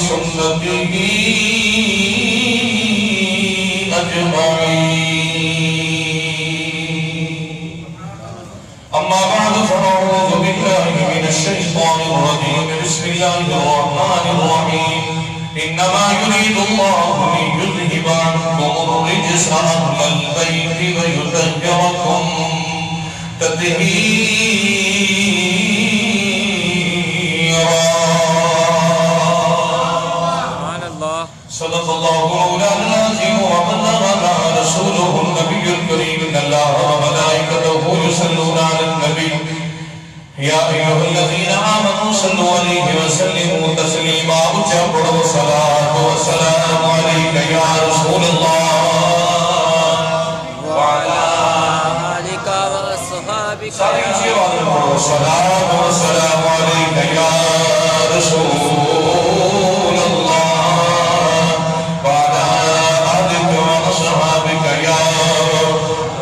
سنته أجمعين. أما بعد فأعوذ بالله من الشيطان الرجيم. بسم الله الرحمن الرحيم. إنما يريد الله ليذهب عنكم الرجس أهل البيت ويطهركم تطهيرا. صدق الله مولانا العظيم وبلغنا رسوله النبي الكريم. إن الله وملائكته يصلون على النبي يا أيها الذين آمنوا صلوا عليه وسلموا تسليما. اونچا پڑھو صلاۃ و سلام عليك يا رسول الله وعلى آلك وأصحابك. ساری جیوان پڑھو صلاۃ و سلام عليك يا رسول الله وعلى آلك وأصحابك يا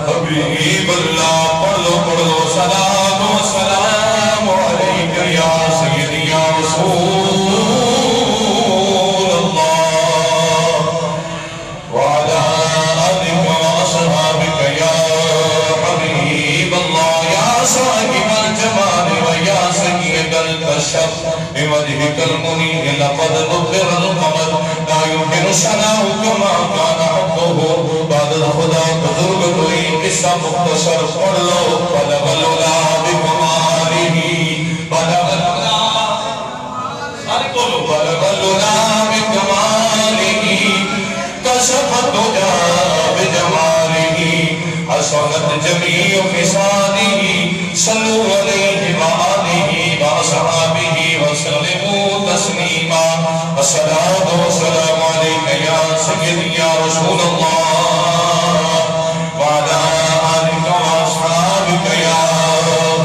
حبيب الله. پڑھو صلاۃ و سلام عليك يا سيدي يا رسول الله وعلى آلك وأصحابك يا حبيب الله. يا صاحب الجمال ويا سيد البشر بوجهك المنير لقد ذكر القمر لا يمكن ثناؤه كما كان حبه بعد الخدا. بزرگ کوئی قصہ مختصر پڑھ لو. بلغ العلا بکمالہ بلغ العلا بکمالہ کشف الدجى بجمالہ حسنت جمیع خصالہ. صلوا علیہ وآلہ وأصحابہ وسلموا تسلیما. الصلاۃ والسلام علیک یا سیدی یا رسول اللہ وعلى آلك وأصحابك يا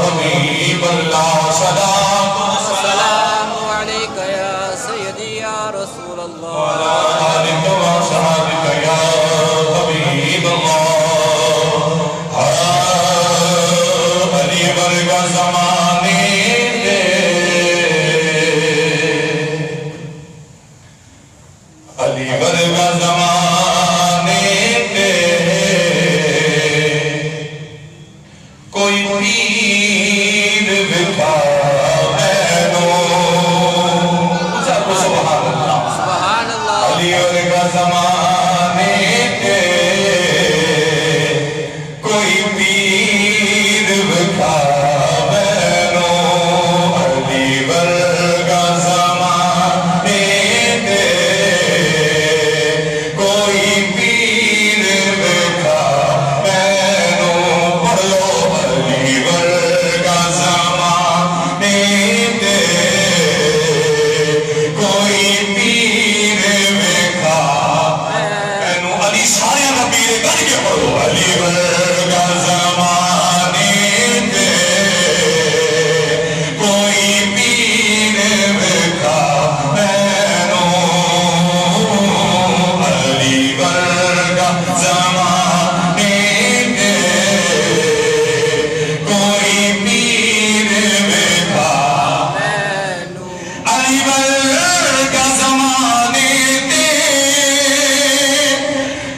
حبيب الله. صلاة والسلام عليك يا سيدي يا رسول الله وعلى آلك وأصحابك يا حبيب الله. علی ورگ زمانے دے علی ورگ زمانے دے کوئی پیر بکھا اینو. سبحان اللہ سبحان اللہ. علی ورگ زمانے دے کوئی پیر بکھا اینو. علی ورگ زمانے دے کوئی پیر بکھا اینو. پڑھ لو. علی ورگ زمانے دے کوئی پیر بکھا اینو. علی سارے کا پیر گھر کے پڑھو. علی ورگ زمانے دے کوئی پیر بکھا اینو. علی ورگ زمانے دے کوئی پیر بکھا اینو. علی ورگ زمانے دے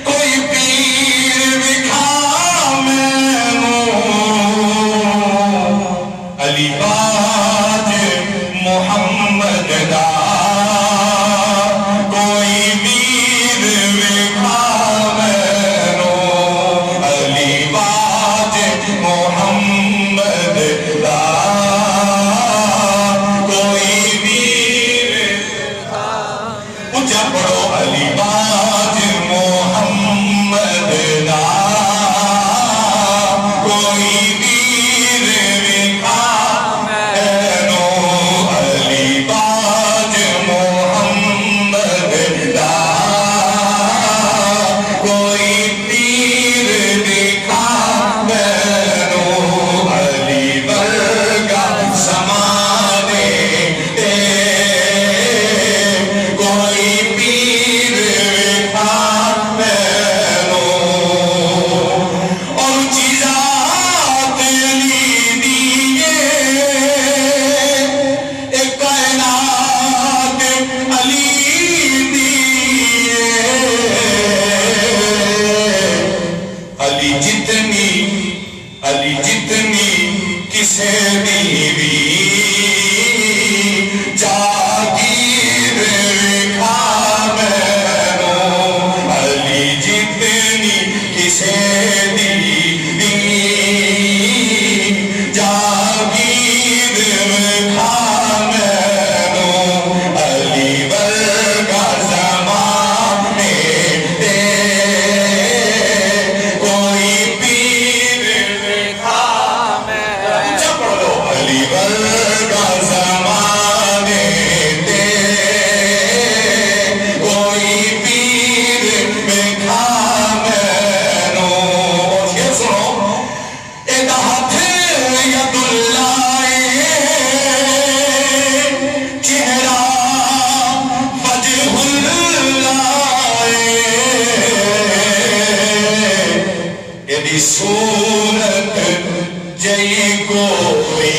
کوئی پیر بکھا اینو. علی باج محمد دا کوئی پیر بکھا اینو. علی باج محمد دا کوئی پیر بکھا. اونچا پڑھو. علی باج محمد دا کوئی پیر بکھا اینو. علی باج بیوی جاگیر کھامینو علی جتنی کسے دیوی جاگیر کھامینو علی ورگا زمانے دے کوئی پیر کھامینو اچھا پڑھ لو علی ورگا زمانے دے کوئی پیر کھامینو اور یہ سنو ایدہ ہاتھ ید اللہ چہرہ وجہ اللہ ایدی صورت جئی کوئی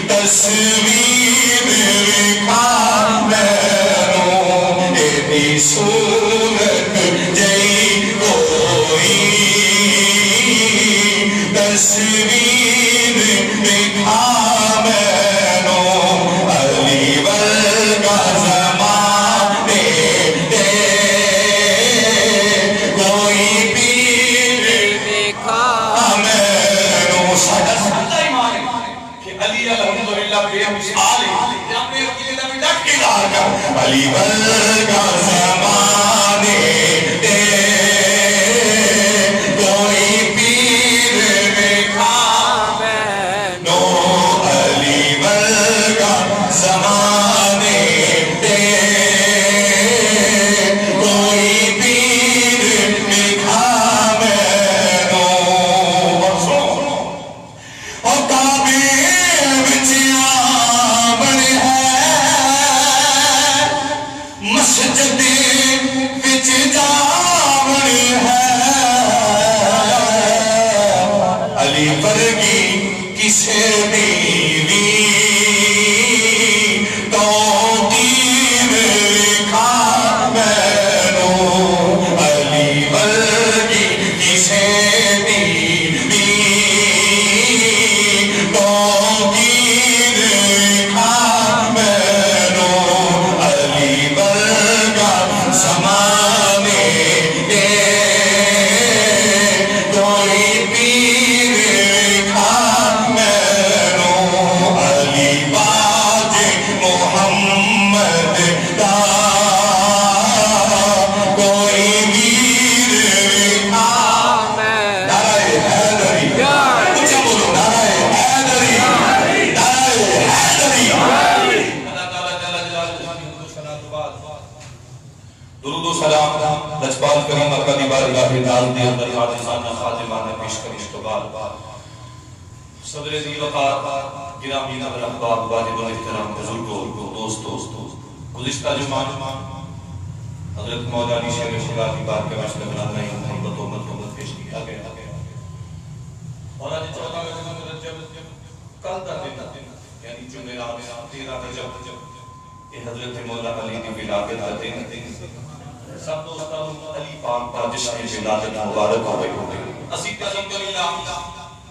تصویر کھامینو ایدی صورت جئی کوئی تصویر کھامینو علی ورگا زمانے دے کوئی پیر کھامینو ساڈا سچا ایمان ہے کہ علی الحمدللہ بے مثال ہے اپنے عقیدے دا بھی ڈٹ کے دار کر علی ورگا زمانے دے کوئی پیر کھامینو علی ورگا زمانے دے کوئی پیر کھامینو اور سنو اور کعبے وچ آمن ہے مسجد وچ جاون ہے علی ورگی کسے بیوی توقیر کھامینو علی ورگی کسے بیوی توقیر کھامینو علی ورگا زمانے دے کوئی پیر کھامینو علی باج محمد دا کوئی ویر کھامینو نعرہ حیدری اچھا بولو نعرہ حیدری نعرہ حیدری اللہ تعالیٰ جل جلالہ درود و سلام لجپال کریم اکا دی بارگاہ دار دے اندر حاضرانہ خادمانہ پیش کر اشتبال صدر ذی وقار گرامی نظر احباب واجب الاحترام بزرگوں دوستوں گزشتہ جمعہ حضرت مولانا شیخ خدا کی بارگاہ میں اشتبال نہیں محبت و مطلوبت پیش کیا گیا اور آج 14 رجب کل کا دن یعنی جمعرات 13 رجب یہ حضرت مولا علی کی ولادت کا دن سب دوستان علی پاک کا جشن ولادت مبارک ہوئے اسی الحمدللہ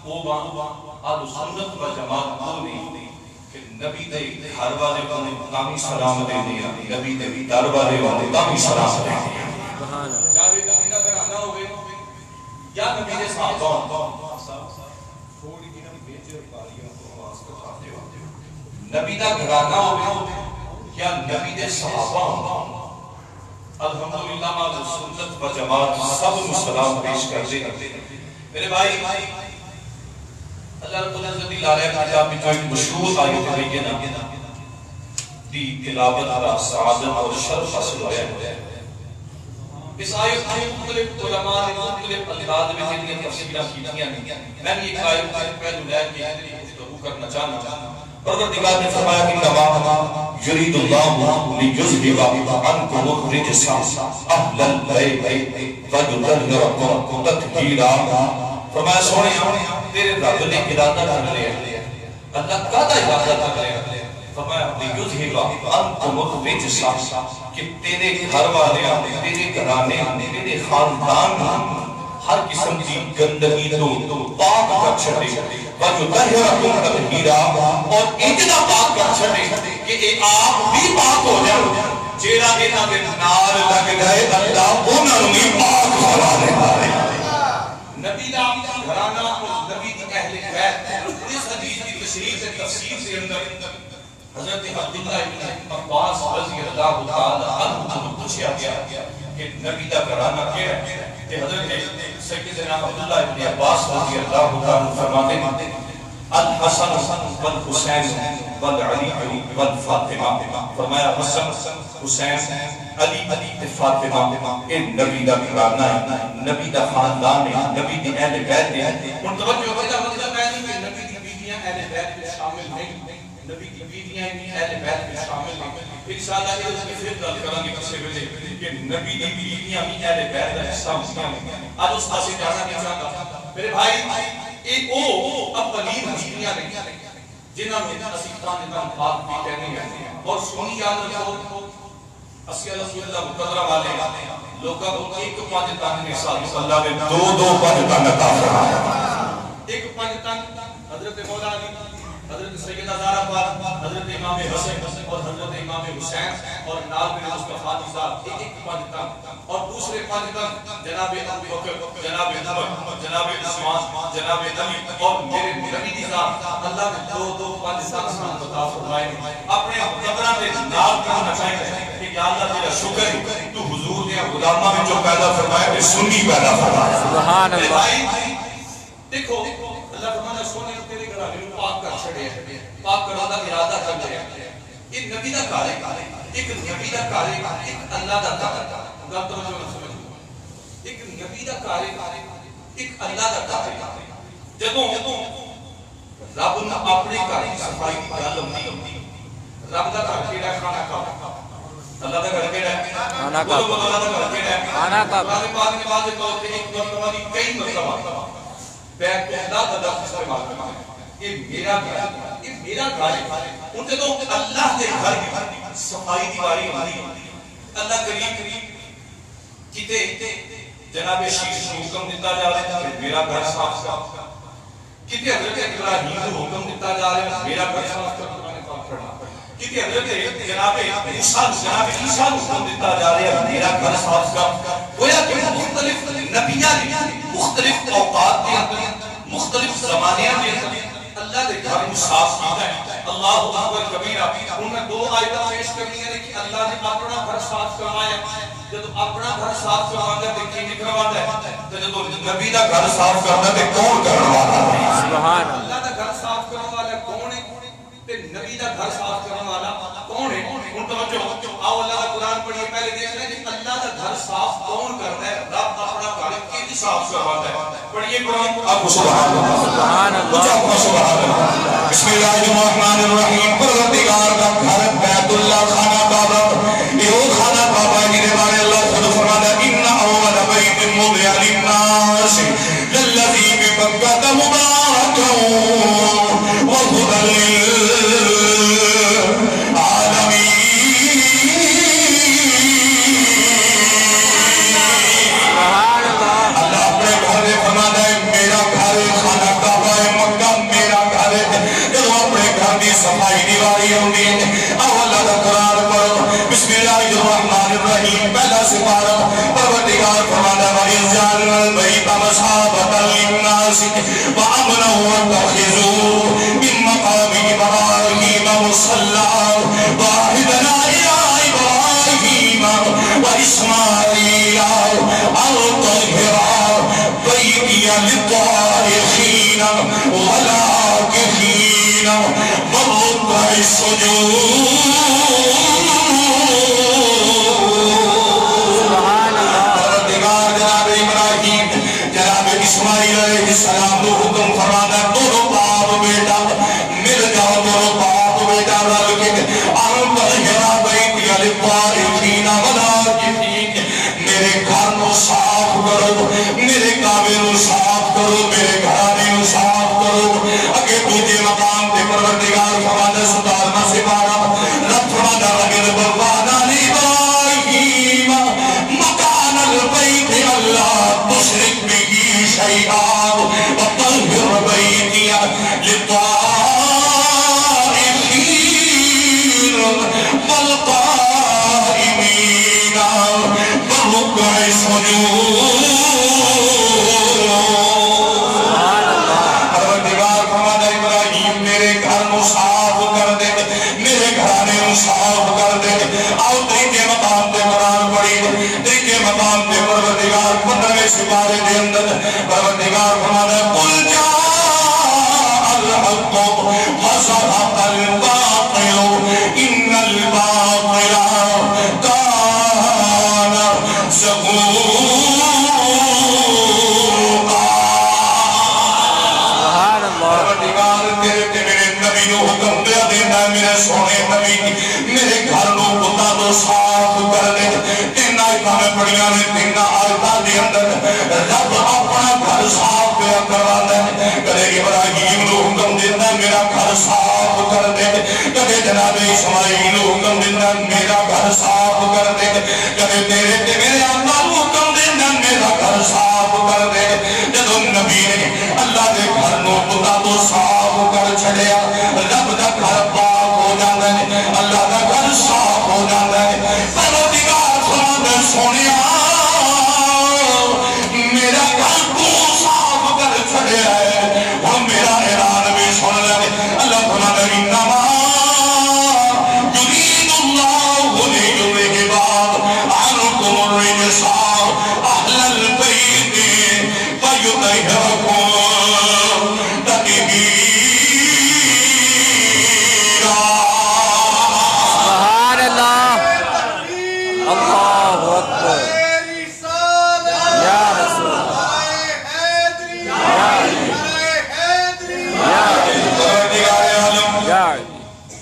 وہ آل سنت و جماعت بولنی کہ نبی دے گھر والے والے تامی سلام دے دیا نبی دے در والے والے تامی سلام دے دیا چاہے نبی کا گھرانا ہوئے یا نبی دے صحابہ تھوڑی دن بیچے باریوں کو آواز کٹھاتے ہوتے نبی دا گھرانا ہوئے یا نبی دے صحابہ الحمدللہ آل سنت و جماعت سب سلام پیش کر دے میرے بھائی اللہ رب العزت العلیہ کتاب میں جو ایک مشہور آیت بینہ دی تلاوت اور سعادت اور شرف حاصل ہوا ہے اس آیت میں مختلف علماء نے مختلف انداز میں جنہیں تفسیریں کی ہیں میں نے ایک آیت پہلے لائن کی گفتگو کرنا چاہنا پروردگار نے فرمایا کہ تمام یرید اللہ لیذہب عنکم الرجس اہل البیت ویطہرکم تطہیرا فرمایا سونے تیرے رب نے ارادہ کر لیا اللہ کا ارادہ کر لیا فرمایا لیذہب عنکم الرجس کہ تیرے گھر والے تیرے گھرانے تیرے خاندان ہر قسم کی گندگی تو پاک کر چھڑے وَيُطَهِّرَكُمْ تَطْهِيرًا اور اتنا پاک کر چھڑے کہ اے آپ بھی پاک ہو جائے جیڑا انہاں دے نال لگ گئے اللہ انہاں نوں بھی پاک فرما دیتا ہے نبی دا گھرانہ اور نبی دی اہل بیت اس حدیث کی تشریح سے تفسیر سے اندر حضرت عبداللہ ابن عباس رضی اللہ تعالی عنہ پوچھا گیا کہ نبی دا گھرانہ کیا ہے کہ حضرت سیدنا عبداللہ ابن عباس رضی اللہ تعالی عنہ فرماتے ہیں الحسن والحسین والعلی والفاطمہ فرمایا حسن حسین علی فاطمہ ان نبی دا گھرانہ ہے نبی دا خاندان ہے نبی دی اہل بیت ہے ان توجہ ہوتا مطلب ہے کہ نبی دی بیویاں اہل بیت میں شامل نہیں نبی کی بیویاں اہل بیت میں شامل ہیں انشاءاللہ یہ اس کی پھر گل کریں گے کسی ویلے کہ نبی کی بیویاں بھی اہل بیت کا حصہ ہوتی ہیں آج اس پاسے جانا نہیں چاہتا میرے بھائی ایک او اولین ہستیاں نہیں جنہاں میں اسیقان نظام پاک بھی کہنے ہیں اور سنی یاد رکھو اسی رسول اللہ مقدرہ والے لوگاں کو ایک پاجتان نے ساتھ اللہ نے دو پاجتان عطا فرمایا ایک پاجتان حضرت مولا علی حضرت سیدہ زہرا پاک حضرت امام حسن اور حضرت امام حسین اور نال میں مصطفیٰ کی ذات ایک پاجتان اور دوسرے پاجتان جناب ابو بکر جناب عمر جناب عثمان جناب علی اور میرے نبی کی ذات اللہ نے دو پاجتان عطا فرمائے اپنے قبراں دے نال کیوں چاہیے کہ یا اللہ تیرا شکر ہے تو حضور نے غلاماں میں جو پیدا فرمایا تے سنی پیدا فرمایا سبحان اللہ دیکھو اللہ فرماتا ہے سونے تیرے گھرانے میں پاک کر چھڑے پاک کرنے کا ارادہ کر لیا ایک نبی دا کار ہے ایک نبی دا کار ہے ایک اللہ دا کار ہے گل توجہ نہ سمجھو ایک نبی دا کار ہے ایک اللہ دا کار ہے جدوں رب نے اپنے گھر کی صفائی کی گل ہوندی رب دا گھر کیڑا کھانا کعبہ اللہ دا گھر کیڑا ہے کھانا کعبہ اللہ دا گھر کیڑا ہے کھانا کعبہ قرآن پاک نے واضح طور پہ ایک مرتبہ نہیں کئی مرتبہ بیت اللہ کا لفظ استعمال کرنا ہے یہ میرا گھر ہے یہ میرا گھر ہے ان سے تو اللہ کے گھر کی صفائی دیواری ہوتی اللہ کریم کتے جناب شیش کو حکم دیتا جا رہا ہے میرا گھر صاف صاف کتے حضرت ابراہیم کو حکم دیتا جا رہا ہے میرا گھر صاف کرنا کتے حضرت جناب عیسیٰ کو حکم دیتا جا رہا ہے میرا گھر صاف صاف گویا کہ مختلف نبیاں مختلف اوقات کے اندر مختلف زمانے میں اللہ نے گھر کو صاف کیا ہے اللہ اکبر کبیرہ ان میں دو آیتیں پیش کرنی ہے کہ اللہ نے اپنا گھر صاف کروایا جب اپنا گھر صاف کروانا ہے کہ نہیں کروانا ہے تو جب نبی دا گھر صاف کرنا ہے کون کروانا ہے سبحان اللہ دا گھر صاف کرنے والا کون ہے تے نبی دا گھر صاف کرنے والا کون ہے ان توجہ آؤ اللہ کا قرآن پڑھیے پہلے دیکھ رہے ہیں کہ اللہ کا گھر صاف کون کرتا ہے رب اپنا گھر کیسے صاف کرواتا ہے پڑھیے قرآن اب سبحان اللہ سبحان اللہ سبحان اللہ بسم اللہ الرحمن الرحیم پروردگار کا گھر بیت اللہ خانہ کعبہ یہ وہ خانہ کعبہ ہے جنہیں بارے اللہ خود فرماتا ہے ان اول بیت وضع للناس للذی ببکۃ مبارکا وہدی صفائی دیواری ہوندی ہے اولا دا قرآن پڑھو بسم اللہ الرحمن الرحیم پہلا سپارہ پروردگار فرماتا ہے وَإِذْ جَعَلْنَا الْبَيْتَ مَثَابَةً لِلنَّاسِ وَأَمْنًا وَاتَّخِذُوا مِن مَّقَامِ إِبْرَاهِيمَ مُصَلًّى وَعَهِدْنَا إِلَىٰ إِبْرَاهِيمَ وَإِسْمَاعِيلَ أَن طَهِّرَا بَيْتِيَ لِلطَّائِفِينَ وَالْعَاكِفِينَ وَالرُّكَّعِ السُّجُودِ پروردگار جناب ابراہیم جناب اسماعیل علیہ السلام کو حکم فرماتا ہے دونوں باپ بیٹا مل جاؤ دونوں باپ بیٹا رل کے ان طہرا بیتی للطائفین والعاکفین میرے گھر کو صاف کرو میرے کعبے کو صاف کرو میرے گھرانے کو صاف کرو اگے دوجے مقام تے پروردگار فرماتا ہے 17واں سپارہ رب فرماتا ہے اگر بوانا لِبَائِهِمَ مکان البیت اللہ تشرک بھی میرے گھر نو صاف کر دے میرے گھرانے نو صاف کر دے آؤ طریقے مقام تے قرآن پڑھی طریقے مقام تے پروردگار 15ویں سپارے دے اندر پروردگار فرماتا ہے قل جاء الحق وزهق الباطل ان الباطل كان زهوقا حکم دیا دینا میرے سونے نبی میرے گھر نو بتا دو صاف کر دے تین آیتاں میں پڑھیاں نے تین آیتاں دے اندر رب اپنا گھر صاف پیا کروا دے کدے ابراہیم نو حکم دینا میرا گھر صاف کر دے کدے جناب اسماعیل نو حکم دینا میرا گھر صاف کر دے کدے تیرے تے میرے آقا نو حکم دینا میرا گھر صاف کر دے جدوں نبی نے اللہ دے گھر نو بتا دو صاف کر چھڑیا رب دا گھر پاک ہو جاتا ہے اللہ دا گھر صاف ہو جاتا ہے پروردگار فرماتا ہے سونیا میرا گھر تو صاف کر چھڑیا ہے اور میرا اعلان بھی سن لے اللہ فرماتا ہے انما یرید اللہ لیذہب عنکم الرجس اہل البیت فیطہرکم تطہیرا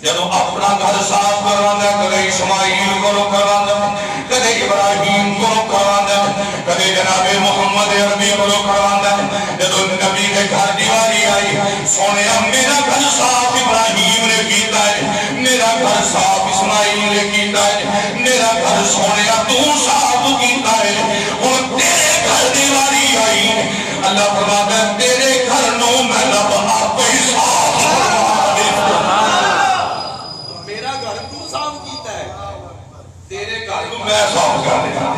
جدو اپنا گھر صاف کروانا کدے اسماعیل کو کروانا کدے ابراہیم کو کروانا کدے جناب محمد عربی کو کروانا جدو نبی کے گھر دیواری آئی سونے میرا گھر صاف ابراہیم نے کیتا ہے میرا گھر صاف اسماعیل نے کیتا ہے میرا گھر سونے تو صاف کیتا ہے اور تیرے گھر دیواری آئی اللہ فرماتا ہے تیرے گھر نو میں رب آپ ہی صاف کروا دے میں صاف کر دیا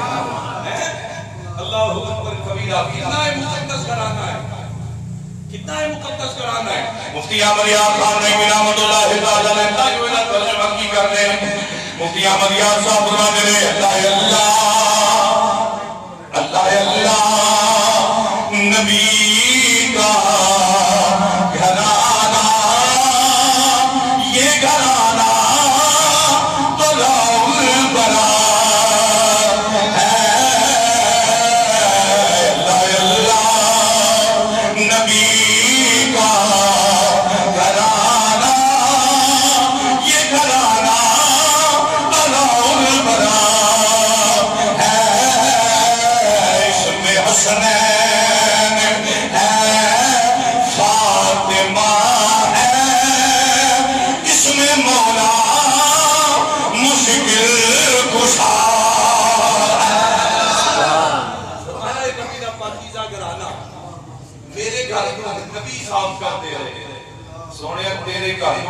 اللہ اکبر کبیرہ کتنا ہے مقدس کرانا ہے کتنا ہے مقدس کرانا ہے مفتی احمد یار خان نعیمی رحمت اللہ تعالی علیہ تاجویدہ ترجمہ کی کرتے ہیں مفتی احمد یار صاحب فرماتے ہیں اللہ اللہ اللہ نبی کا گھرانہ یہ گھرانہ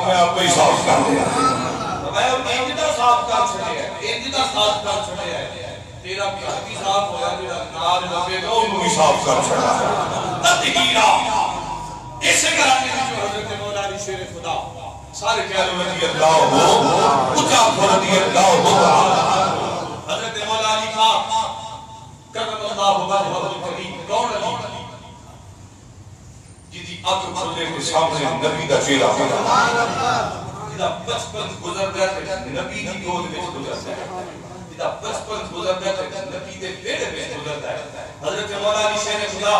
میں آپ کو ہی صاف کر دیا میں انجدہ صاف کر چھڑے ہیں انجدہ صاف کر چھڑے ہیں تیرا گھر بھی صاف ہویا جڑا نار لگے گا انہوں بھی صاف کر چھڑا تطہیرا اس گھرانے کی جو حضرت مولا علی شیر خدا سارے کہہ لو رضی اللہ ہو اچھا رضی اللہ ہو حضرت مولا علی پاک کرم اللہ وجہہ الکریم کون علی جدی آنکھ کھلنے کے سامنے نبی کا چہرہ جدا بچپن گزر گیا نبی کی گود میں گزرتا ہے جدا بچپن گزر گیا نبی کے بیڑے میں گزرتا ہے حضرت مولا علی شیر خدا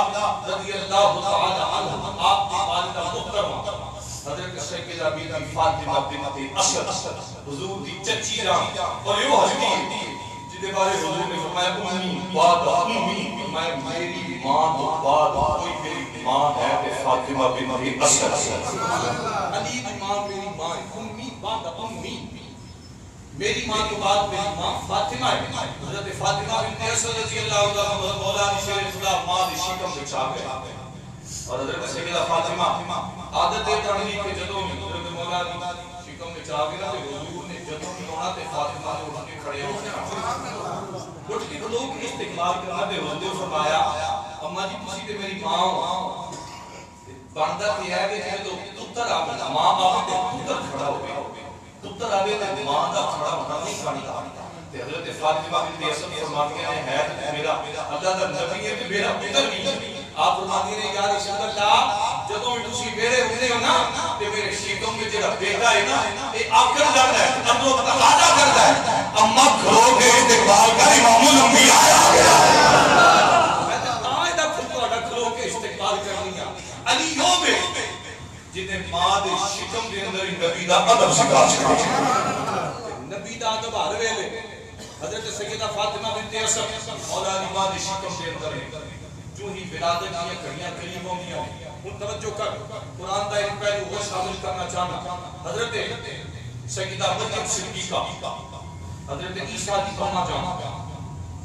رضی اللہ تعالی عنہ آپ کی والدہ محترمہ حضرت سیدہ بی بی فاطمہ بنت اسد حضور دی چچی جان اور یہ ہستی جدے بارے حضور نے فرمایا امی بعد امی فرمایا میری ماں تو بعد کوئی میری ماں ہے کہ فاطمہ بنت اسد علی کی ماں میری ماں امی بعد امی میری ماں تو بعد میری ماں فاطمہ ہے حضرت فاطمہ بنت اسد رضی اللہ عنہ مولا علی شیر خدا ماں دی شکم بچا گئے اور حضرت سیدہ فاطمہ عادت ہے پڑھنی کہ جدوں حضرت مولا علی شکم بچا گئے تو حضور نے جدوں ہونا تے فاطمہ نے اٹھ کے کھڑے ہو گئے اٹھ کے لوگ استقبال کرنا تے حضور نے فرمایا اماں جی تسی تے میری ماں ہو بندا تے ہے کہ جدوں پتر آوے ماں آوے تے پتر کھڑا ہوئے پتر آوے تے ماں دا کھڑا ہونا نہیں کھڑا تے حضرت فاطمہ بنت اسد فرماتی ہیں ہے میرا اللہ دا نبی ہے تے میرا پتر نہیں آپ فرماتی ہیں یا رسول اللہ جدوں تسی میرے ہوندے ہو نا تے میرے شیدوں میں جڑا بیٹا ہے نا اے آکر لگدا ہے اندروں تقاضا کردا ہے اما گھروں کے استقبال کا امام الانبیاء آ گیا میں تے آئے دا پھر تہاڈا گھروں کے استقبال کرنی ہے علی یوں میں جنہیں ماں دے شکم دے اندر نبی دا ادب سکھا نبی دا ادب ہر ویلے حضرت سیدہ فاطمہ بنت اسد مولا علی ماں دے شکم دے اندر جو ہی ولادت کی کڑیاں قریب ہوں گیا ان توجہ کر قرآن دا ایک پہلو وہ شامل کرنا چاہنا حضرت سیدہ مریم صدیقہ حضرت عیسیٰ دی ماں جان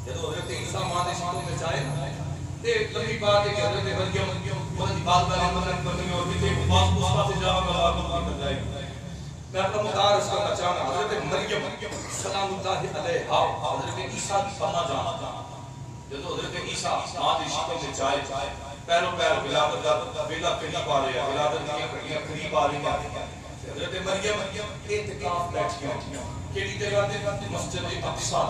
جب حضرت عیسیٰ ماں دے شکم میں جائے تے لمبی بات ہے کہ حضرت مریم بہت بات کرنے مطلب کرنے اور بھی تے باس پوستا سے جاؤں گا آپ کو جائے میں اپنا مدارس کرنا چاہنا حضرت مریم سلام اللہ علیہا حضرت عیسیٰ کی ماں جان جب حضرت عیسیٰ ماں دی شکم میں جائے پیروں پیر ولادت کا بیلا قریب آ رہا ہے ولادت کی قریب آ رہی ہے حضرت مریم اعتکاف بیٹھ گیا کیڑی جگہ تے مسجد اقصی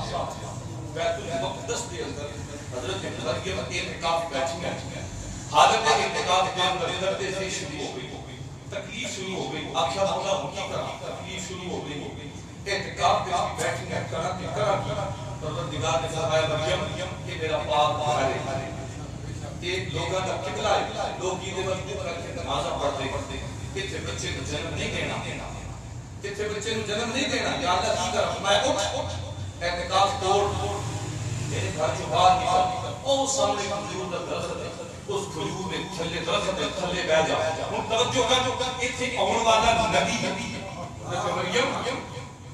بیت المقدس کے اندر حضرت مریم اعتکاف بیٹھ گیا حالت اعتکاف کے اندر درد سے شروع ہو گئی تکلیف شروع ہو گئی آخیا مولا حقیقت تکلیف شروع ہو گئی اعتکاف کے بیٹھ گیا کرا پروردگار نے فرمایا مریم کہ میرا پاک ہے ایک لوگوں کا قبلہ ہے لوگ یہ وقت کر کے نماز پڑھتے کہ بچے کو جنم نہیں دینا کہ بچے کو جنم نہیں دینا یا اللہ کی طرف میں اٹھ اعتکاف توڑ میرے گھر جو باہر نکل او سامنے کھجور کا درخت ہے اس کھجور میں تھلے درخت ہے تھلے بیٹھ جا ہن توجہ کر ایتھے آਉਣ والا نبی حضرت مریم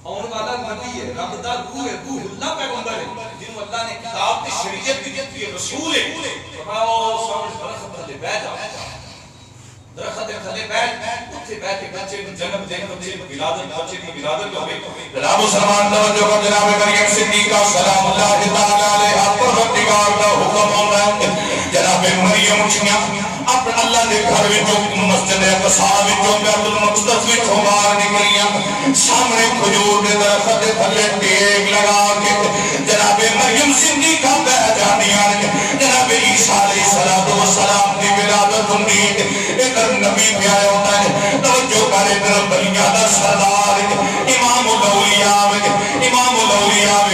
آਉਣ والا نبی ہے رب دا روح ہے روح اللہ پیغمبر ہے جن اللہ نے کتاب تے شریعت دی دتی ہے رسول ہے فرمایا سامنے درخت تھلے بیٹھ جا درخت تھلے بیٹھ اوتھے بیٹھ کے بچے کو جنم دے بچے کی ولادت بچے کی ولادت ہوے جناب مسلمان توجہ کر جناب مریم صدیقہ سلام اللہ تعالی علیہا پروردگار دا حکم ہوندا ہے جناب مریم اٹھیاں اپنے اللہ دے گھر وچوں مسجد اقصی وچوں بیت المقدس وچوں باہر نکلیاں سامنے کھجور دے درخت دے تھلے ٹیک لگا کے جناب مریم صدیقہ بیٹھ جاندیاں جناب عیسیٰ علیہ السلام دی ولادت ہوندی ایک نبی پیارا ہوتا ہے توجہ کرے بلیاں دا سردار امام الاولیاء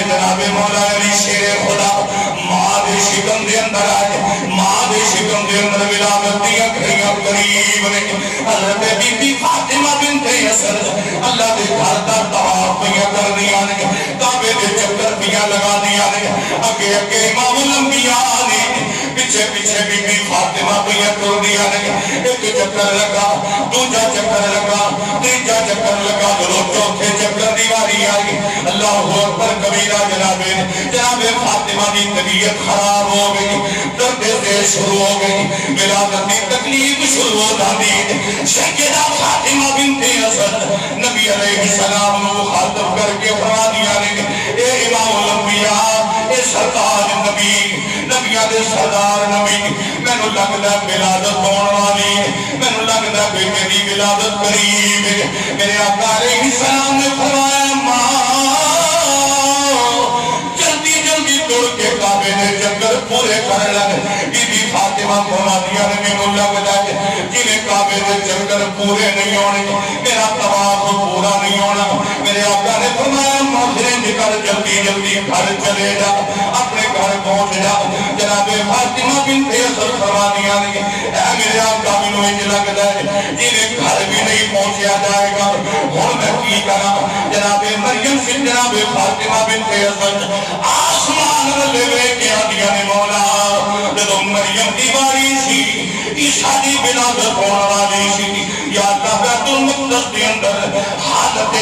جناب مولا علی شیر خدا ماں دے شکم دے اندر آئے ماں دے شکم دے اندر ولادت دیاں کھڑیاں قریب نے حضرت بی بی فاطمہ بنت اسد اللہ دے گھر دا طواف پیاں کر دیا نے کعبے دے چکر پیاں لگا دیا نے اگے اگے امام الانبیاء نے پیچھے پیچھے بی بی فاطمہ پیاں کر دیا نے ایک چکر لگا دوجا چکر لگا تیجا چکر لگا چوتھے چکر دیواری آئی اللہ اکبر کبیرہ جناب فاطمہ دی طبیعت خراب ہو گئی درد سے شروع ہو گئی ولادت کی تکلیف شروع ہو جاتی سیدہ فاطمہ بنت اسد نبی علیہ السلام کو مخاطب کر کے فرما دیا نے اے امام الانبیاء اے سردار نبیوں دے سردار نبی مینوں لگدا ولادت ہون والی مینوں لگدا کہ میری ولادت قریب ہے میرے آقا علیہ السلام نے فرمایا ماں جلدی جلدی توڑ کے کعبے دے چکر پورے کر لگ بی بی فاطمہ فرما دیا نے مینوں لگدا ہے جنہیں کعبے دے چکر پورے نہیں ہونے میرا طواف پورا نہیں ہونا میرے آقا نے فرمایا ماجرے نکل جلدی جلدی گھر چلے جا اپنے گھر پہنچ جا جناب فاطمہ بنت اسد فرما دیا نے اے میرے آقا مینوں انج لگدا ہے جنہیں گھر بھی نہیں پہنچیا جائے گا ہن میں کی کراں جناب مریم سے جناب فاطمہ بنت اسد آسمان والے ویکھ کے آندیاں نے مولا جدوں مریم دی واری سی عیسیٰ دی ولادت ہون والی سی یا اللہ بیت المقدس کے اندر حالت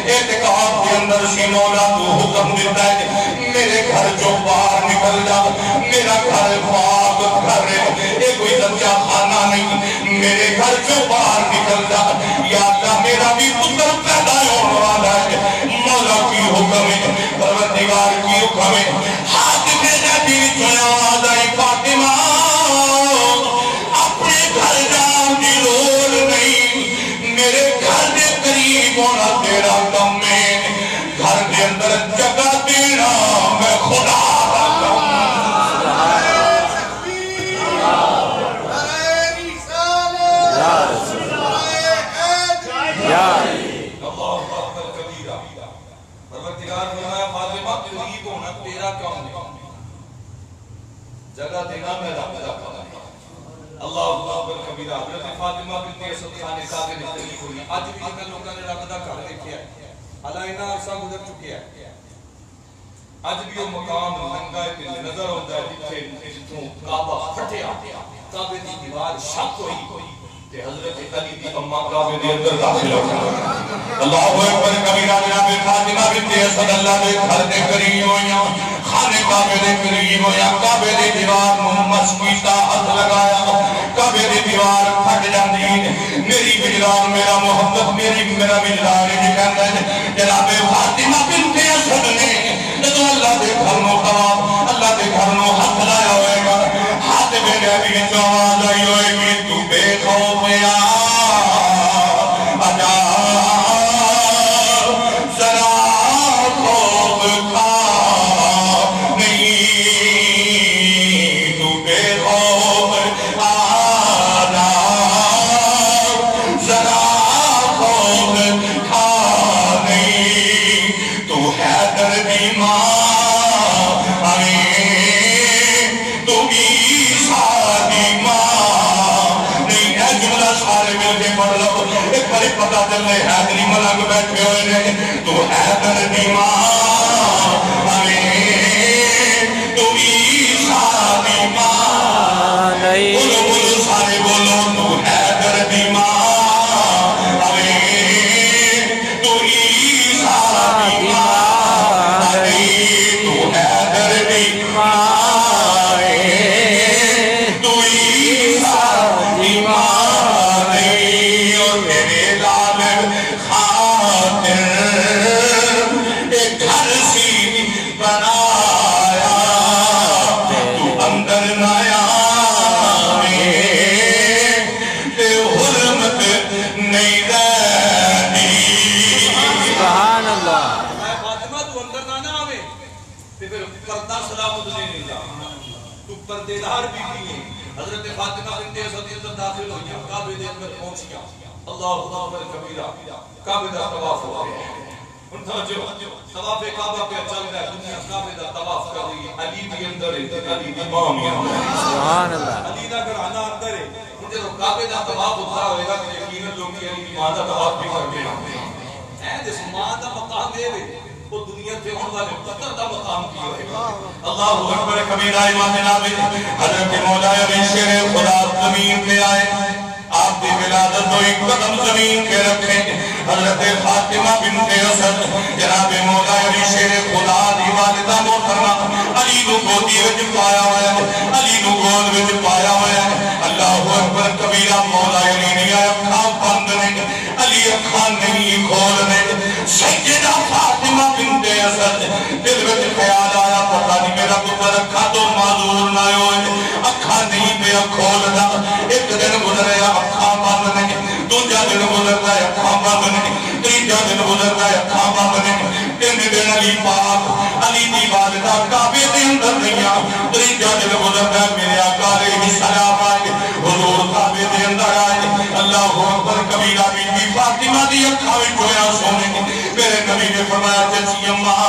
اعتکاف کے اندر سی مولا تو حکم دیتا ہے میرے گھر جو باہر نکل جا میرا گھر پاک گھر ہے یہ کوئی درجہ خانہ نہیں میرے گھر جو باہر نکل جا یا اللہ میرا بھی پتر پیدا ہونے والا ہے مولا کی حکم ہے پروردگار کی حکم ہے ہاتھ میں جاتی جو آواز آئی فاطمہ اپنے گھر جان دی لوڑ نہیں ہونا تیرا کم ہے، گھر کے اندر جگہ دینا میں خدا کا کم ہے۔ جگہ دینا میں رب کا کام ہے۔ اللہ اکبر کبیرہ۔ حضرت فاطمہ بنت اسد خانے کعبے نے تشریف ہوئی۔ آج بھی جنہیں لوگوں نے رب کا گھر دیکھا ہے، حالانکہ عرصہ گزر چکے ہیں، اج بھی وہ مقام ننگا ہے نظر ہوتا ہے جتھوں کعبہ پھٹیا، کعبے دی دیوار شک ہوئی تے حضرت علی دی اماں کعبے دے اندر داخل ہو گئی۔ اللہ اکبر کبیرہ۔ جناب فاطمہ بنت اسد اللہ دے گھر دے قریب ہویاں، خانے کعبے دے قریب ہویا، کعبے دی دیوار نوں مس کیتا، ہاتھ لگایا، کعبے دی دیوار پھٹ جاندی، میری وجدان میرا محبت میرا وجدان کہندا ہے جناب فاطمہ بنت اسد نے جدوں اللہ دے گھر نوں طواف، اللہ دے گھر نوں ہاتھ لایا ہوئے گا، ہاتھ میرے ابھی آواز آئی ہوئے گی تو بے خوف یا آجا ذرا خوف کھا نہیں، تو بے خوف آجا ذرا خوف کھا نہیں، تو حیدر دی ماں تو عیسیٰ دی ماں نہیں ہے۔ جملہ سارے مل کے پڑھ لو، ایک بڑی پتہ چل رہے حیدری ملنگ بیٹھے ہوئے نے، تو حیدر دی ماں تو عیسیٰ دی ماں نہیں، بولو بولو سارے بولو، تو حیدر دی ماں تو عیسیٰ دی ماں نہیں، تو حیدر دی ماں پردیدار بھی ہیں۔ حضرت فاطمہ بنت اسد اندر داخل ہوئی، کعبے دے اندر پہنچیا، اللہ اکبر کبیرہ، کعبے دا طواف ہو گیا۔ ان جو طواف کعبہ پہ چل رہا ہے، دنیا کعبے دا طواف کر رہی ہے، علی بھی اندر ہے، علی بھی امام ہے، سبحان اللہ، علی دا گھرانہ اندر ہے۔ ان جو کعبے دا طواف ہوتا ہوئے گا کہ یقیناً لوگ کی علی ماں دا طواف بھی کر کے ہیں، جس ماں دا مقام دے دے وہ دنیا سے ہون والے قطر دا مقام کی ہوئے گا۔ اللہ اکبر کبیرہ۔ امام جناب حضرت مولا علی شیر خدا زمین پہ آئے، آپ دی ولادت ہوئی، قدم زمین پہ رکھے، حضرت فاطمہ بنت اسد جناب مولا علی شیر خدا دی والدہ محترمہ علی نو گودی وچ پایا ہوا ہے، علی نو گود وچ پایا ہوا ہے۔ اللہ اکبر کبیرہ۔ مولا علی نے اکھاں بند نے، علی اکھاں نہیں کھولنے، سیدہ فاطمہ بنت اسد دل وچ خیال آیا پتہ نہیں میرا پتر اکھاں تو معذور نہ ہوئے، اکھاں نہیں پہ کھولنا۔ ایک دن گزریا اکھاں بند نے، دوجا دن گزرتا ہے اکھاں بند نے، تیجا دن گزرتا ہے اکھاں بند نے، تین دن علی پاک علی دی والدہ کعبے دے اندر نہیں، تیجا دن گزرتا ہے میرے آقا علیہ السلام آئے، حضور کعبے دے اندر آئے۔ اللہ اکبر کبیرہ۔ بی بی فاطمہ دی اکھاں وچ ہویا سونے، میرے نبی نے فرمایا چچی اماں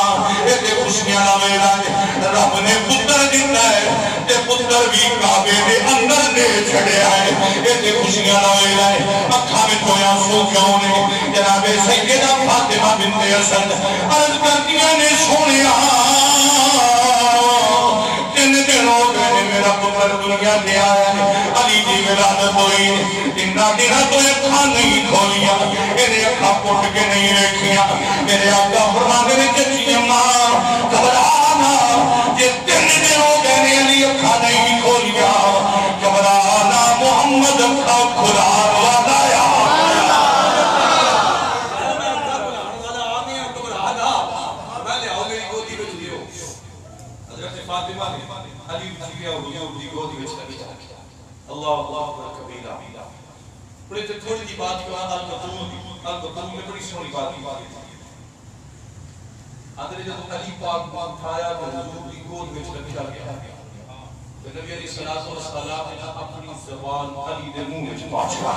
ایتے خوشیاں نہ ویلا ہے، رب نے پتر دیتا ہے تے پتر بھی کعبے دے اندر دے چھڑیا ہے، ایتے خوشیاں نہ ویلا ہے۔ اکھاں وچ ہویا سو کیوں نے؟ جناب سیدہ فاطمہ بنت اسد عرض کردیاں نے سونیا تین دن ہو گئے میرا پتر دنیا میں آیا ہے، علی دی ولادت ہوئی، تین دن تو اکھاں نہیں کھولیاں، میرے اکھاں پٹ کے نہیں رکھیاں۔ میرے آقا فرماندے نے چچی اماں گھبرانا، یہ تین دن ہو گئے علی اکھاں نہیں کھولیاں، گھبرانا محمد اکھاں کھلا لایا۔ فاطمہ علی بچی گیا حضور دی گودی وچ رکھیا۔ اللہ اکبر کبیرہ۔ بڑے تھوڑی دی بات کو البتول رسول نے بڑی سونی بات کی اندر جب علی پاک کو اٹھایا تو حضور کی گود میں رکھا گیا تو نبی علیہ الصلوۃ والسلام نے اپنی زبان علی دے منہ میں پہنچا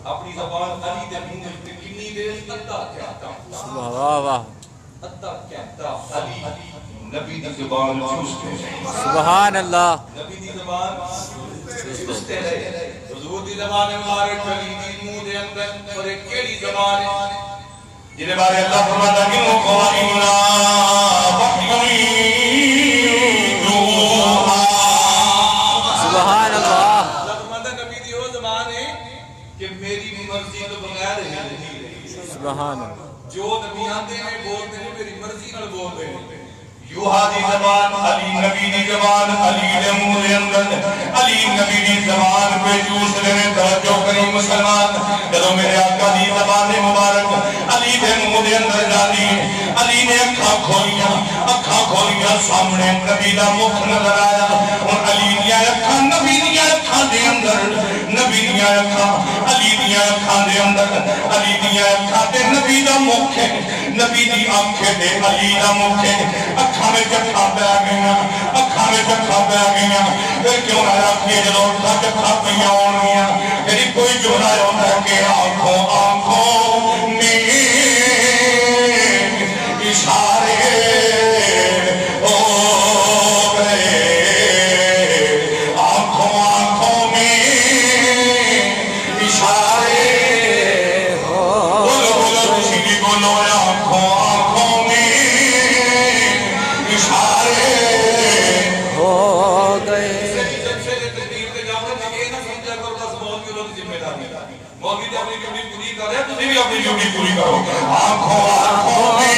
اپنی زبان علی دے منہ میں کتنی دیر ادا کہتا واہ واہ ادا کہتا علی نبی دی زبان چوستے سبحان اللہ نبی دی زبان چوستے رہے حضور دی زبان مبارک علی دی منہ دے اندر اور ایک کیڑی زبان ہے جنہیں بارے اللہ فرماتا کہ وہ قوائمنا سبحان اللہ فرماتا نبی دی وہ زبان ہے کہ میری مرضی تو بغیر ہی نہیں رہی سبحان اللہ جو نبی آتے ہیں بولتے ہیں میری مرضی نال بولتے ہیں یوہا دی زبان علی نبی دی زبان علی دے منہ دے اندر علی نبی دی زبان پہ جوس لینے توجہ کریں مسلمان جدو میرے آقا دی زبان مبارک علی دے منہ دے اندر ڈالی علی نے اکھاں کھولیاں سامنے نبی دا مکھ نظر آیا اور علی دیا اکھاں نبی دیا اکھاں دے اندر نبی دیا اکھاں علی دیا اکھاں دے اندر علی دیا اکھاں دے نبی دا مکھ نبی دی آنکھیں دے علی دا مکھ اکھاں میں جکھا پہ گئیاں اکھاں میں جکھا پہ گئیاں پھر کیوں نہ رکھیے جلو اٹھا جکھا پہیاں ہونیاں میری کوئی جو نہ ہوتا ہے کہ آنکھوں میں اشارے ہو گئے آنکھوں میں اشارے بولو کسی بھی بولو آنکھوں میں اشارے ہو گئے مولوی نے اپنی ڈیوٹی پوری کر رہے ہیں تسی بھی اپنی ڈیوٹی پوری کرو آنکھوں میں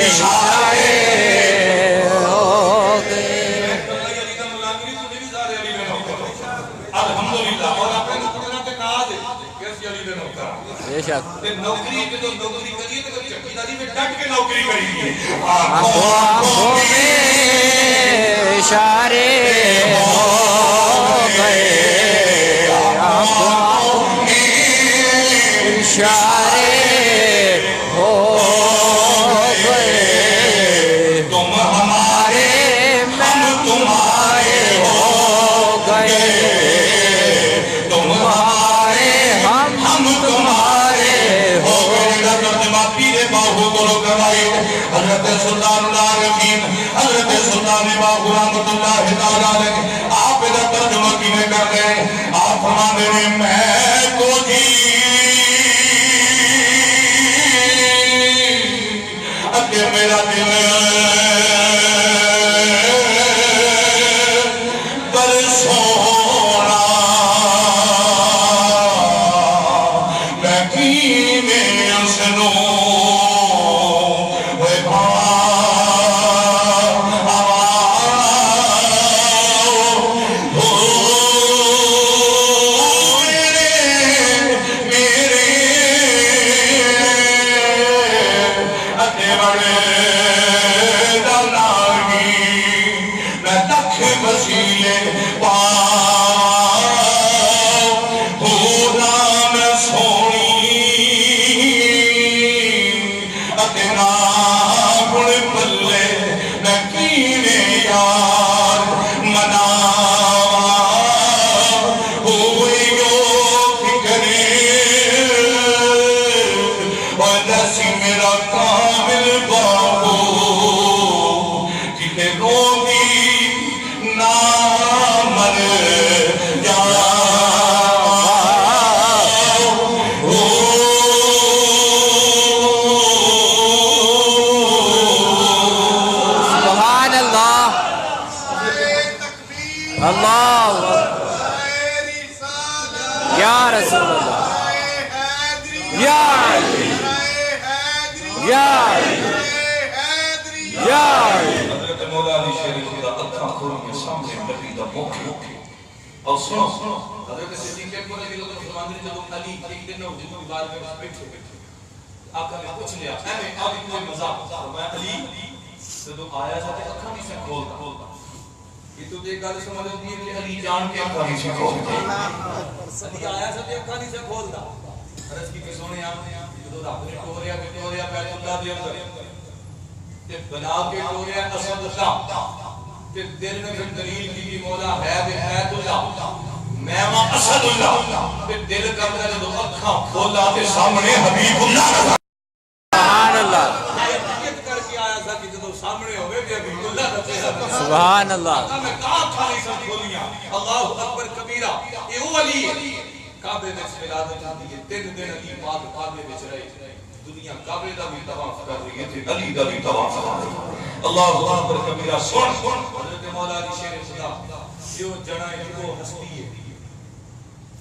اشارے ہو گئے الحمدللہ اور اپنے نوکروں کے ناز ہے کیسی علی دے نوکر بے شک نوکری پہ تو نوکری کریے تو چکیداری میں ڈٹ کے نوکری کریے آنکھوں میں اشارے ہو گئے اشارے ہو گئے تم ہمارے ہم تمہارے ہو گئے تم ہمارے ہم تمہارے ہو گئے ترجمہ پیرے باہو گلو کروائی حضرت سلطان العارفین حضرت سلطان باہو رحمت اللہ تعالیٰ علیہ آپ ادھر ترجمہ کینے کر گئے آپ فرمانے میں کو جی اگر میرا دل پر سونا میں کینے سنوں اور سنو حضرت صدیق اکبر رضی اللہ عنہ فرماتے ہیں جب علی ایک دن جن کی بات میں بیٹھے آقا نے پوچھ لیا اے اب کوئی مذاق فرمایا علی تو آیا تھا کہ اکھاں نہیں سے کھولتا یہ تو ایک گل سمجھ آتی ہے کہ علی جان کے اکھاں نہیں سے کھولتا علی آیا تھا کہ اکھاں نہیں سے کھولتا عرض کی سونے جدو رب نے ٹوریا بیت اللہ دے اندر تے بنا کے ٹوریا اسد اللہ تے دل نے پھر دلیل کی مولا ہے بیت اللہ میں وہاں اسد اللہ تے دل کرتا جدو اکھاں کھولا تے سامنے حبیب اللہ سبحان اللہ کر کے آیا تھا کہ جدو سامنے ہوئے کہ حبیب اللہ کا چہرہ سبحان اللہ میں کہاں کھالی سب کھولیاں اللہ اکبر کبیرہ اے او علی کعبے وچ ولادت ہوئی ہے 3 دن علی پاک کعبے وچ رہے دنیا کعبے دا بھی طواف کر رہی ہے تے علی دا بھی طواف کر رہی ہے اللہ اکبر کبیرہ سن حضرت مولا علی شیر خدا جو جنا ہے وہ ہستی ہے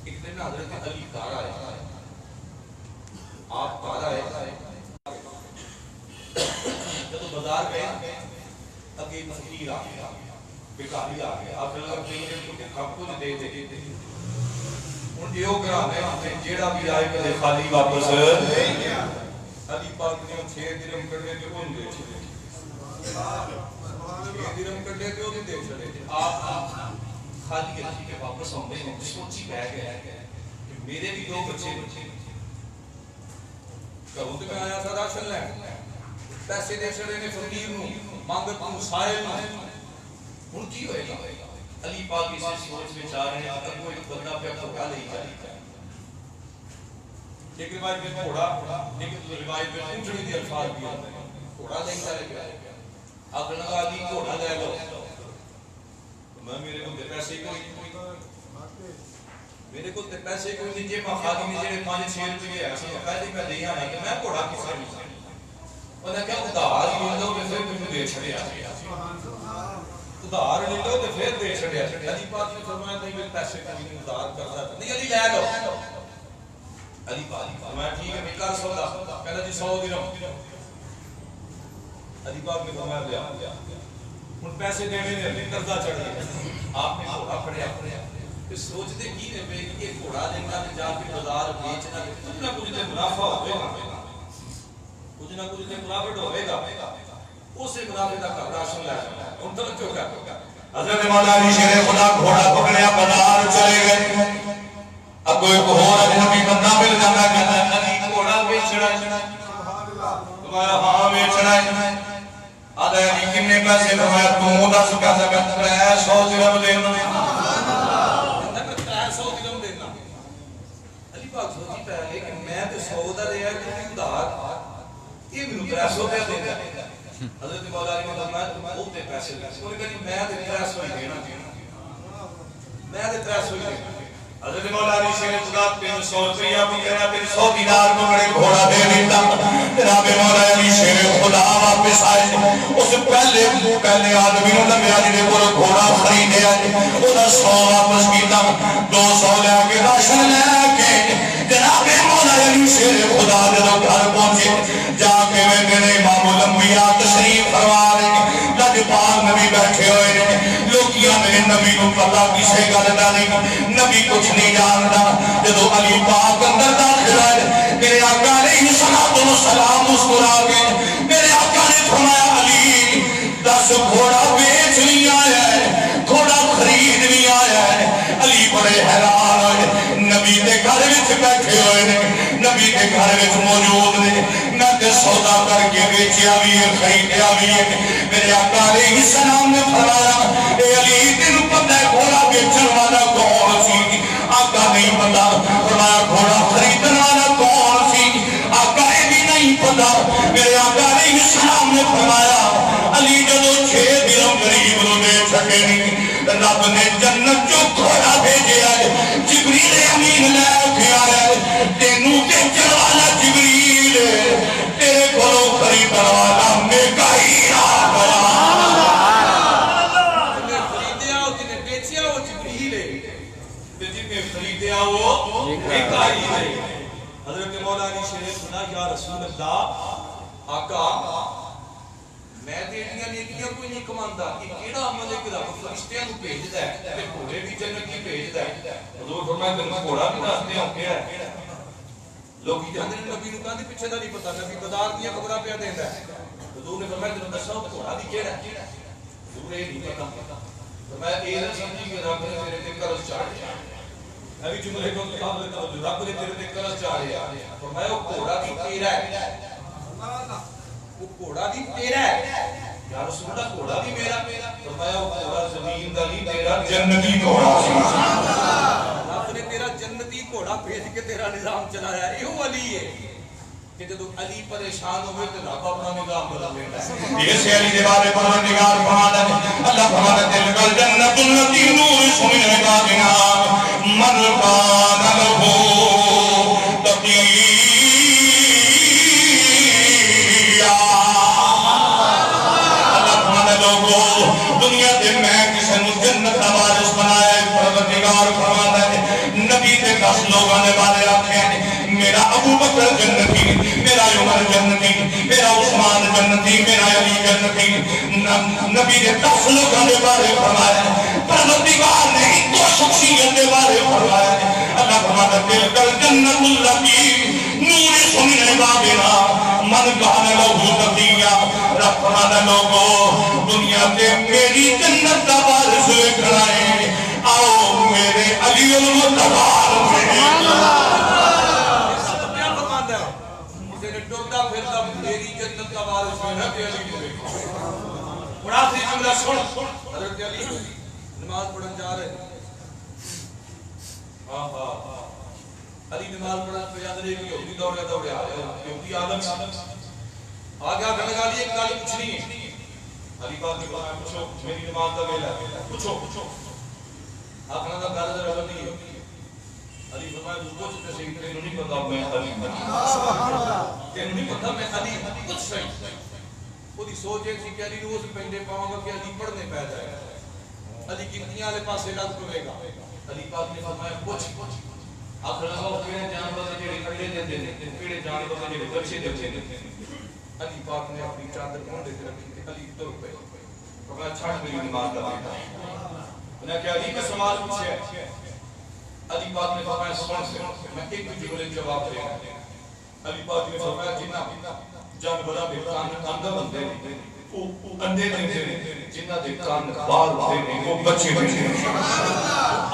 ایک دن حضرت علی گھر آئے آپ گھر آئے جب بازار گئے اگے ایک فقیر آ گیا بھکاری آ گیا آپ لوگ کہیں تو کھپ کو دے دے ہن ایو کرانے جیڑا بھی آئے کدے خالی واپس علی پاک نے 6 درہم کڈے تے اون دے چھڑے 6 درہم کڈے تے اون دے چھڑے آپ خالی علی کے واپس آندے ہیں سوچی بیٹھ گئے کہ میرے بھی 2 بچے کہوں تے میں آیا تھا راشن لین پیسے دے چھڑے نے فقیر نو مانگت نو سائل ہن کی ہوئے گا علی پاک اسے سوچ میں چاہ رہے ہیں کہ کوئی بندہ پہ پکا لے جائے ایک روایت میں گھوڑا ایک روایت میں اونٹنی دی الفاظ بھی آتے ہیں گھوڑا لے چلے گیا اب لگا علی گھوڑا لے لو میں میرے کو پیسے کوئی میرے کو پیسے کوئی نہیں جے خالی میں جڑے 5-6 روپے ہے سو پہلے میں دے آنا کہ میں گھوڑا کس سے نہیں انہاں کہا ادھار لے لو تے پھر تمہیں دے چھڑیا ادھار لے لو تے پھر دے چھڑیا علی پاک نے فرمایا نہیں میں پیسے کوئی نہیں ادھار کرتا نہیں علی لے لو علی پاک فرمایا ٹھیک ہے میں کر سودا کہنا جی 100 درہم علی پاک نے فرمایا لیا ہن پیسے دینے نے قرضہ چڑھ گیا آپ نے گھوڑا پھڑیا تے سوچتے کی نے پے کہ یہ گھوڑا لینا تے جا کے بازار بیچنا کچھ نہ کچھ تے منافع ہوے گا کچھ نہ کچھ تے پروفٹ ہوے گا اسے منافع دا راشن لے ہن توجہ کر حضرت مولا علی شیر خدا گھوڑا پکڑیا بازار چلے گئے اب کوئی اور اجنبی بندہ مل جاتا کہتا علی گھوڑا بیچنا فرمایا ہاں بیچنا ہے آدھا علی کتنے پیسے فرمایا تو 10 پیسہ کا 300 درہم دینا 300 درہم دینا علی پاک سوچی پہلے کہ میں تو 100 دا لیا کہ ادھار یہ میرے 300 دے دینا حضرت مولا علی نے فرمایا وہ تے پیسے لے انہوں نے کہا میں تے 300 ہی دینا میں تے 300 ہی دینا حضرت مولا علی شیر خدا 300 روپیہ بھی کہنا 300 دینار کو بڑے گھوڑا دے دیتا جناب مولا علی شیر خدا واپس آئے اس پہلے آدمی نے نبی علی نے وہ گھوڑا خریدے آئے انہاں 100 واپس کیتا 200 لے کے راشن لے کے جناب مولا علی شیر خدا جب گھر پہنچے جا کے میرے امام الانبیاء تشریف فرما رہے لجپال نبی بیٹھے ہوئے لوکیاں میرے نبی کو پتا کسے گل دا نہیں نبی کچھ نہیں جانتا جدو علی پاک اندر داخل آئے میرے آقا علیہ السلام مسکرا کے میرے آقا نے فرمایا علی 10 گھوڑا بیچ نہیں آیا ہے گھوڑا خرید نہیں آیا ہے علی بڑے حیران ہوئے نبی کے گھر وچ بیٹھے ہوئے نے نبی کے گھر وچ موجود نے میں تے سودا کر کے بیچیا بھی ہے خریدیا بھی ہے میرے آقا علیہ السلام نے فرمایا اے علی تینوں پتہ ہے گھوڑا بیچن والا کون سی آقا نہیں پتا فرمایا گھوڑا خریدن والا کون سی آقا یہ بھی نہیں پتا میرے آقا علیہ السلام نے فرمایا علی جدو 6 درہم غریب نو دے سکے نہیں رب نے جنت جو گھوڑا بھیجے آئے جبریل امین لے کے آئے تینوں بیچن والا جبریل تیرے گھروں خریدن والا میکائیل آ گیا جنہیں خریدیا اور جنہیں بیچیا وہ جبریل ہے جنہیں خریدیا وہ میکائیل ہے حضرت مولا علی شیر خدا یا رسول اللہ آقا میں تے ایڈیاں نیکیاں کوئی نہیں کماندا یہ کیڑا عمل ہے کہ رب فرشتیاں نوں بھیجدا ہے تے گھوڑے بھی جنت کی بھیجدا ہے حضور فرمایا تینوں گھوڑا بھی دستے ہو کیا ہے لوگ جاندے نے نبی نوں کہندے پیچھے دا نہیں پتہ نبی بازار دیاں خبراں پیا دیندا ہے حضور نے فرمایا تینوں دسو گھوڑا بھی کیڑا ہے حضور یہ نہیں پتہ فرمایا اے نہ سمجھی کہ رب نے میرے تے قرض چڑھ دیا میں بھی جملے کو رب نے تیرے تے کرس چاڑیا فرمایا وہ گھوڑا بھی تیرا ہے وہ گھوڑا بھی تیرا ہے یا رسول اللہ گھوڑا بھی میرا فرمایا وہ گھوڑا زمین دا نہیں تیرا جنتی گھوڑا رب نے تیرا جنتی گھوڑا بھیج کے تیرا نظام چلایا ہے یہ علی ہے کہ جب علی پریشان ہوئے تو رب اپنا نظام بدل دیتا ہے یہ سے علی دے بارے پروردگار فرماتا ہے اللہ فرماتا ہے تلک الجنت التی نورث من عبادنا من کان له تقیا دنیا دے میں کسی نے جنت کا وارث بنایا ہے پروردگار فرماتا ہے نبی دے 10 لوگوں نے بارے رکھے ہیں میرا ابو بکر جنتی میرا عمر جنتی میرا عثمان جنتی میرا علی جنتی نبی دے 10 لوگوں نے بارے فرمایا ہے پروردگار نے ایک دو شخصیت کے بارے فرمایا ہے اللہ فرماتا ہے تلک الجنت التی نورث من عبادنا من کان له تقیا رب فرماتا ہے لوگوں دنیا تے میری جنت کا وارث کھڑائیں آؤ میرے علی المطہر کیا فرماتا ہے اسے نے ڈرتا پھرتا میری جنت کا وارث ہے کہ علی نے اور آخری جملہ سن حضرت علی نماز پڑھن جا رہے علی نماز پڑھن پہ یاد رہے کہ یہودی دوڑے آ رہے یہودی آدم آگے آگے لگا لیے ایک گالی پوچھنی ہے علی پاک نے کہا پوچھو میری نماز کا ویلا ہے پوچھو آخنا کا گل ذرا نہیں ہے علی فرمایا تو پوچھ تے صحیح تینوں نہیں پتا میں علی تینوں نہیں پتا میں علی کچھ صحیح وہ دی سوچ ہے کہ علی روز پہنڈے پاؤں گا کہ علی پڑھنے پہ جائے گا علی گنتیاں والے پاسے لگ پوے گا علی پاک نے فرمایا پوچھ آخنا کا کیڑے جانور دے جڑے کھڑے دے دے کیڑے جانور دے جڑے بچے دے دے علی پاک نے اپنی چادر کھولے تے رکھی تے علی تر پے فرمایا چھڑ میری نماز کا بیٹا انہیں کہا علی کا سوال پوچھے علی پاک نے فرمایا سن میں ایک جملے جواب دے رہا علی پاک نے فرمایا جنہ جانوراں دے کان اندر بندے نے او انڈے دیندے نے جنہ دے کان بال ہوندے نے وہ بچے بچے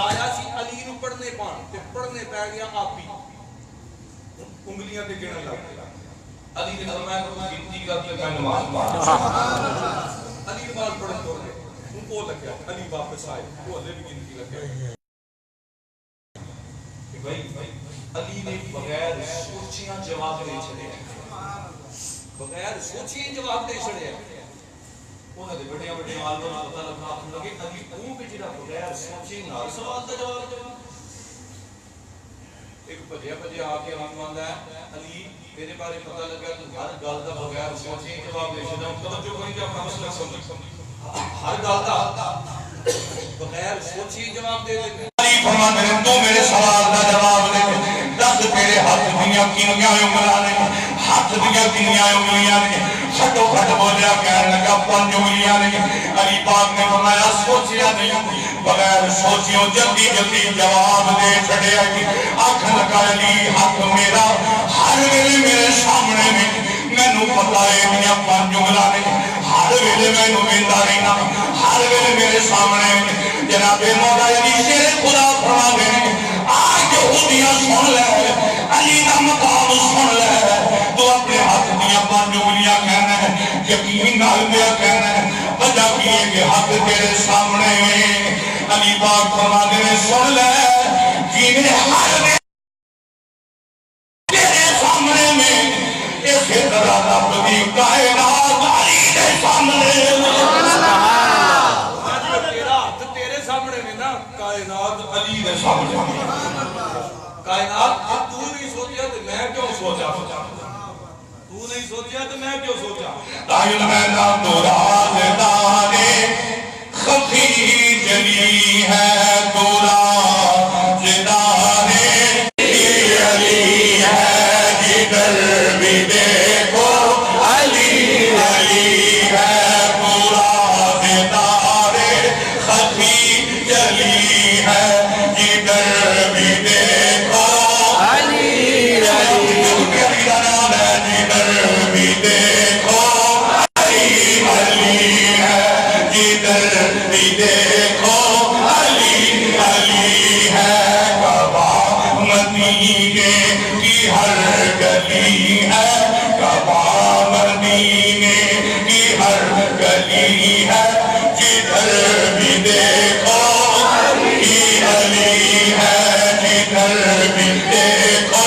آیا سی علی نو پڑھنے پان تے پڑھنے پے گیا آپ ہی انگلیاں تے گنن لگ گیا علی نے فرمایا تو گنتی کر کے میں نماز پڑھا علی نماز پڑھن تو ان کو لگا علی واپس آئے وہ علی بھی گنتی لگا کہ بھائی علی نے بغیر سوچیاں جواب نہیں چھڑے بغیر سوچیاں جواب نہیں چھڑے انہاں دے بڑے بڑے عالم کو پتہ لگا کہ علی وہ بھی جڑا بغیر سوچے نال سوال دا جواب ایک بجیا آ کے آندا ہے علی میرے بارے پتہ لگا تو ہر گل دا بغیر سوچے جواب دے چھڑا توجہ کریں کہ اپنا مسئلہ سمجھ ہر گل دا بغیر سوچے جواب دے دے علی فرماتے ہیں تو میرے سوال دا جواب دے دس تیرے ہاتھ دیاں کنیاں انگلیاں نے ہاتھ دیاں کنیاں انگلیاں نے چھٹو پھٹ بولیا کہنے لگا 5 انگلیاں نے علی پاک نے فرمایا سوچیا نہیں بغیر سوچیوں جلدی جلدی جواب دے چھڑیا کہ آنکھ لگا علی حق میرا ہر ویلے میرے سامنے میں نو پتہ ہے میاں 5 انگلیاں نے ہر ویلے میں نو ویندا رہنا ہر ویلے میرے سامنے جناب مولا علی شیر خدا فرما دے آج یہودیاں سن لے علی دا مقام سن لے تو اپنے ہاتھ دیاں 5 انگلیاں کہنا ہے یقین نال پیا کہنا ہے وجہ کی ہے کہ حق تیرے سامنے علی پاک فرما دے سن لے جینے ہر تیرے سامنے میں اسی طرح رب دی کائنات علی دے سامنے کائنات علی دے سامنے کائنات تو نہیں سوچیا تو میں کیوں سوچا تو نہیں سوچیا تو میں کیوں سوچا دائل میں نام تو رازدانے خفی جلی ہے تو رازدانے علی ہے جدر بھی دیکھو علی علی ہے تو رازدانے خفی جلی ہے جدر بھی دیکھو علی علی کا نام ہے جدر بھی دیکھو علی علی ہے جدر بھی دیکھو علی علی ہے گلی ہے کعبہ مدینے کی ہر گلی ہے جدھر بھی دیکھو علی علی ہے جدھر بھی دیکھو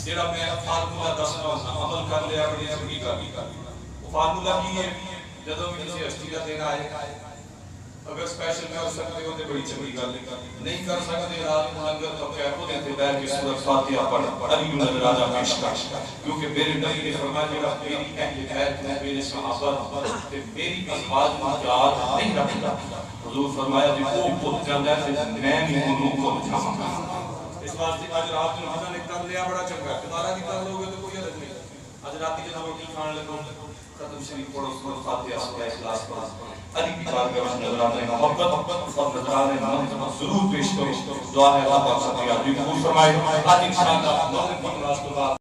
جڑا میں فارمولا دسنا عمل کر لیا اپنی زندگی کا وہ فارمولا کی ہے جدوں بھی کسی ہستی کا دن آئے اگر اسپیشل کر سکتے ہو تو بڑی چنگی گل نہیں کر سکتے رات کو لنگر تو کیفو دیتے بیٹھ کے سورۃ فاتحہ پڑھ علی بن راجہ پیش کر کیونکہ میرے نبی نے فرمایا جڑا میری اہل بیت میں میرے صحابہ تے میری ازواج کو یاد نہیں رکھتا حضور فرمایا کہ وہ بھول جاتا ہے کہ میں بھی انہوں کو بچاواں گا اس واسطے آج رات کو نماز نے کر لیا بڑا چنگا ہے دوبارہ بھی کر لو گے تو کوئی حرج نہیں آج رات کی جب روٹی کھان لگو ختم شریف پڑھو سورۃ فاتحہ سے اخلاص پڑھو علی کی بارگاہ میں نظرانے محبت اور نظرانے محبت ضرور پیش کرو دعا ہے اللہ پاک سے یاد بھی قبول فرمائے آج انشاءاللہ مغرب کی نماز کے بعد